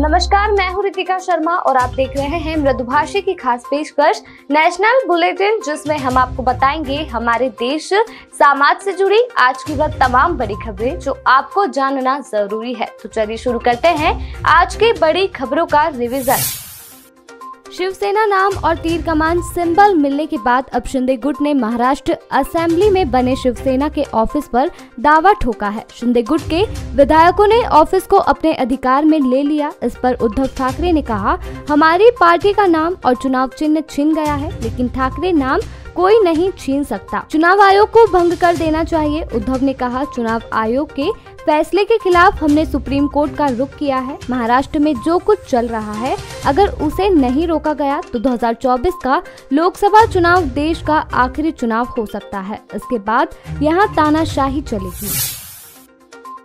नमस्कार, मैं हूँ रितिका शर्मा और आप देख रहे हैं मृदुभाषी की खास पेशकश नेशनल बुलेटिन, जिसमें हम आपको बताएंगे हमारे देश समाज से जुड़ी आज की वह तमाम बड़ी खबरें जो आपको जानना जरूरी है। तो चलिए शुरू करते हैं आज की बड़ी खबरों का रिवीजन। शिवसेना नाम और तीर कमान सिंबल मिलने के बाद अब शिंदे गुट ने महाराष्ट्र असेंबली में बने शिवसेना के ऑफिस पर दावा ठोका है। शिंदे गुट के विधायकों ने ऑफिस को अपने अधिकार में ले लिया। इस पर उद्धव ठाकरे ने कहा, हमारी पार्टी का नाम और चुनाव चिन्ह छिन गया है, लेकिन ठाकरे नाम कोई नहीं छीन सकता। चुनाव आयोग को भंग कर देना चाहिए। उद्धव ने कहा, चुनाव आयोग के फैसले के खिलाफ हमने सुप्रीम कोर्ट का रुख किया है। महाराष्ट्र में जो कुछ चल रहा है, अगर उसे नहीं रोका गया तो 2024 का लोकसभा चुनाव देश का आखिरी चुनाव हो सकता है। इसके बाद यहाँ तानाशाही चलेगी।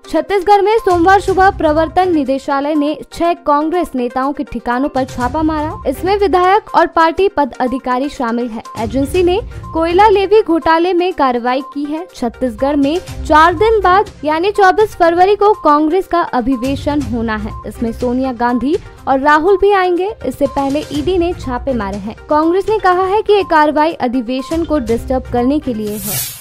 छत्तीसगढ़ में सोमवार सुबह प्रवर्तन निदेशालय ने 6 कांग्रेस नेताओं के ठिकानों पर छापा मारा। इसमें विधायक और पार्टी पद अधिकारी शामिल है। एजेंसी ने कोयला लेवी घोटाले में कार्रवाई की है। छत्तीसगढ़ में 4 दिन बाद यानी 24 फरवरी को कांग्रेस का अधिवेशन होना है। इसमें सोनिया गांधी और राहुल भी आएंगे। इससे पहले ईडी ने छापे मारे हैं। कांग्रेस ने कहा है कि ये कार्रवाई अधिवेशन को डिस्टर्ब करने के लिए है।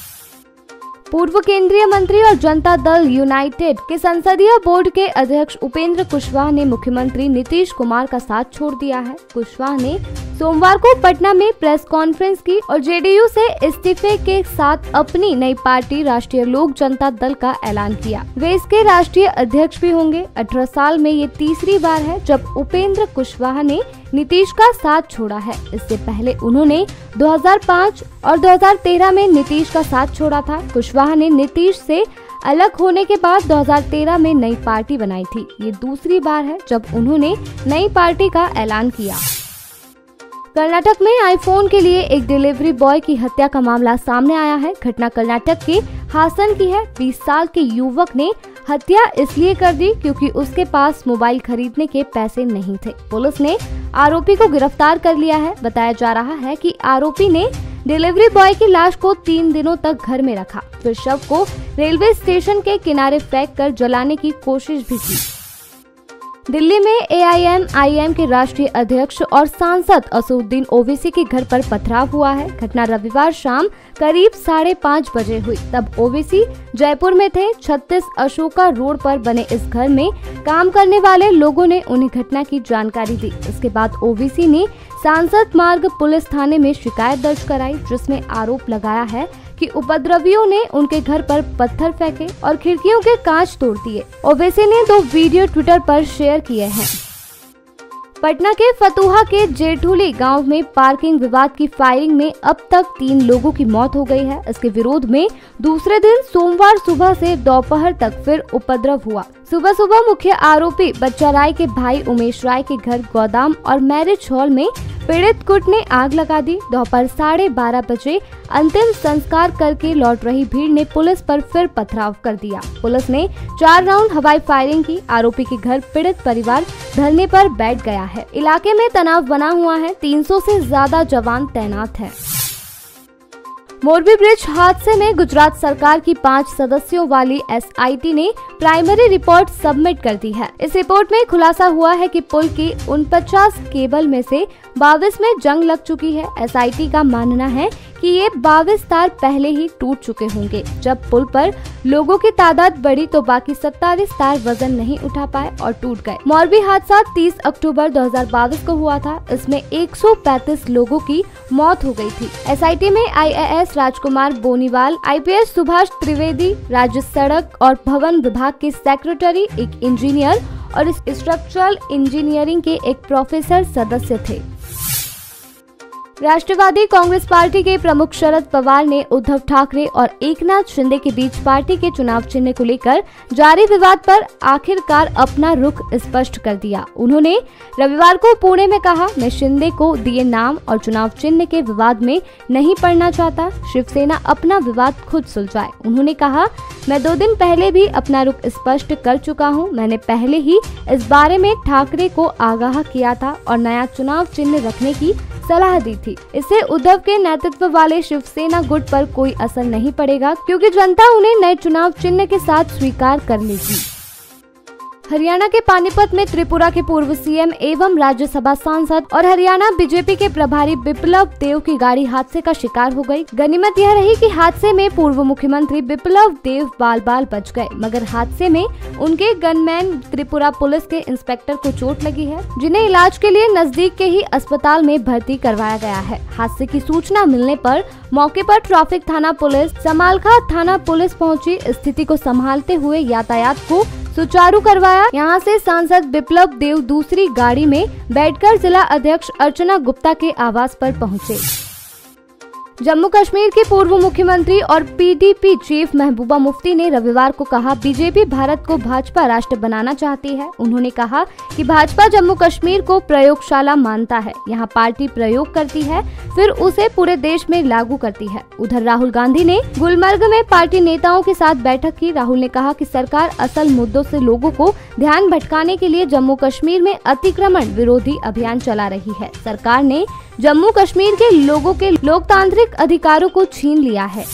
पूर्व केंद्रीय मंत्री और जनता दल यूनाइटेड के संसदीय बोर्ड के अध्यक्ष उपेंद्र कुशवाहा ने मुख्यमंत्री नीतीश कुमार का साथ छोड़ दिया है। कुशवाहा ने सोमवार को पटना में प्रेस कॉन्फ्रेंस की और जेडीयू से इस्तीफे के साथ अपनी नई पार्टी राष्ट्रीय लोक जनता दल का ऐलान किया। वे इसके राष्ट्रीय अध्यक्ष भी होंगे। 18 साल में ये तीसरी बार है जब उपेंद्र कुशवाहा ने नीतीश का साथ छोड़ा है। इससे पहले उन्होंने 2005 और 2013 में नीतीश का साथ छोड़ा था। कुशवाहा ने नीतीश से अलग होने के बाद 2013 में नई पार्टी बनाई थी। ये दूसरी बार है जब उन्होंने नई पार्टी का ऐलान किया। कर्नाटक में आईफोन के लिए एक डिलीवरी बॉय की हत्या का मामला सामने आया है। घटना कर्नाटक के हासन की है। 20 साल के युवक ने हत्या इसलिए कर दी क्योंकि उसके पास मोबाइल खरीदने के पैसे नहीं थे। पुलिस ने आरोपी को गिरफ्तार कर लिया है। बताया जा रहा है कि आरोपी ने डिलीवरी बॉय की लाश को 3 दिनों तक घर में रखा, फिर शव को रेलवे स्टेशन के किनारे फेंक कर जलाने की कोशिश भी की। दिल्ली में AIM के राष्ट्रीय अध्यक्ष और सांसद असदुद्दीन ओवैसी के घर पर पथराव हुआ है। घटना रविवार शाम करीब 5:30 बजे हुई। तब ओवैसी जयपुर में थे। 36 अशोका रोड पर बने इस घर में काम करने वाले लोगों ने उन्हें घटना की जानकारी दी। इसके बाद ओवैसी ने सांसद मार्ग पुलिस थाने में शिकायत दर्ज कराई, जिसमें आरोप लगाया है कि उपद्रवियों ने उनके घर पर पत्थर फेंके और खिड़कियों के कांच तोड़ दिए। ओवैसी ने 2 वीडियो ट्विटर पर शेयर किए हैं। पटना के फतुहा के जेठुली गांव में पार्किंग विवाद की फायरिंग में अब तक 3 लोगों की मौत हो गई है। इसके विरोध में दूसरे दिन सोमवार सुबह से दोपहर तक फिर उपद्रव हुआ। सुबह सुबह मुख्य आरोपी बच्चा राय के भाई उमेश राय के घर गोदाम और मैरिज हॉल में पीड़ित गुट ने आग लगा दी। दोपहर 12:30 बजे अंतिम संस्कार करके लौट रही भीड़ ने पुलिस पर फिर पथराव कर दिया। पुलिस ने 4 राउंड हवाई फायरिंग की। आरोपी के घर पीड़ित परिवार धरने पर बैठ गया है। इलाके में तनाव बना हुआ है। 300 से ज्यादा जवान तैनात हैं। मोरबी ब्रिज हादसे में गुजरात सरकार की 5 सदस्यों वाली SIT ने प्राइमरी रिपोर्ट सबमिट कर दी है। इस रिपोर्ट में खुलासा हुआ है कि पुल की 49 केबल में से 22 में जंग लग चुकी है। SIT का मानना है कि ये 22 तार पहले ही टूट चुके होंगे। जब पुल पर लोगों की तादाद बढ़ी तो बाकी 27 तार वजन नहीं उठा पाए और टूट गए। मोरबी हादसा 30 अक्टूबर 2022 को हुआ था। इसमें 135 लोगों की मौत हो गई थी। SIT में IAS राजकुमार बोनीवाल, IPS सुभाष त्रिवेदी, राज्य सड़क और भवन विभाग के सेक्रेटरी, एक इंजीनियर और स्ट्रक्चरल इंजीनियरिंग के एक प्रोफेसर सदस्य थे। राष्ट्रवादी कांग्रेस पार्टी के प्रमुख शरद पवार ने उद्धव ठाकरे और एकनाथ शिंदे के बीच पार्टी के चुनाव चिन्ह को लेकर जारी विवाद पर आखिरकार अपना रुख स्पष्ट कर दिया। उन्होंने रविवार को पुणे में कहा, मैं शिंदे को दिए नाम और चुनाव चिन्ह के विवाद में नहीं पड़ना चाहता। शिवसेना अपना विवाद खुद सुलझाए। उन्होंने कहा, मैं 2 दिन पहले भी अपना रुख स्पष्ट कर चुका हूं। मैंने पहले ही इस बारे में ठाकरे को आगाह किया था और नया चुनाव चिन्ह रखने की सलाह दी थी। इससे उद्धव के नेतृत्व वाले शिवसेना गुट पर कोई असर नहीं पड़ेगा, क्योंकि जनता उन्हें नए चुनाव चिन्ह के साथ स्वीकार कर लेगी। हरियाणा के पानीपत में त्रिपुरा के पूर्व सीएम एवं राज्यसभा सांसद और हरियाणा बीजेपी के प्रभारी बिप्लब देव की गाड़ी हादसे का शिकार हो गई। गनीमत यह रही कि हादसे में पूर्व मुख्यमंत्री बिप्लब देव बाल बाल बच गए, मगर हादसे में उनके गनमैन त्रिपुरा पुलिस के इंस्पेक्टर को चोट लगी है, जिन्हें इलाज के लिए नजदीक के ही अस्पताल में भर्ती करवाया गया है। हादसे की सूचना मिलने पर मौके पर ट्रैफिक थाना पुलिस, समालखा थाना पुलिस पहुंची। स्थिति को संभालते हुए यातायात को सुचारू करवाया। यहां से सांसद बिप्लब देव दूसरी गाड़ी में बैठकर जिला अध्यक्ष अर्चना गुप्ता के आवास पर पहुंचे। जम्मू कश्मीर के पूर्व मुख्यमंत्री और पीडीपी चीफ महबूबा मुफ्ती ने रविवार को कहा, बीजेपी भारत को भाजपा राष्ट्र बनाना चाहती है। उन्होंने कहा कि भाजपा जम्मू कश्मीर को प्रयोगशाला मानता है। यहाँ पार्टी प्रयोग करती है, फिर उसे पूरे देश में लागू करती है। उधर राहुल गांधी ने गुलमर्ग में पार्टी नेताओं के साथ बैठक की। राहुल ने कहा कि सरकार असल मुद्दों से लोगों को ध्यान भटकाने के लिए जम्मू कश्मीर में अतिक्रमण विरोधी अभियान चला रही है। सरकार ने जम्मू कश्मीर के लोगों के लोकतांत्रिक अधिकारों को छीन लिया है।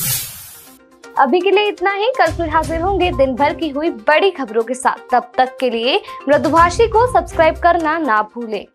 अभी के लिए इतना ही। कल फिर हाजिर होंगे दिन भर की हुई बड़ी खबरों के साथ। तब तक के लिए मृदुभाषी को सब्सक्राइब करना ना भूलें।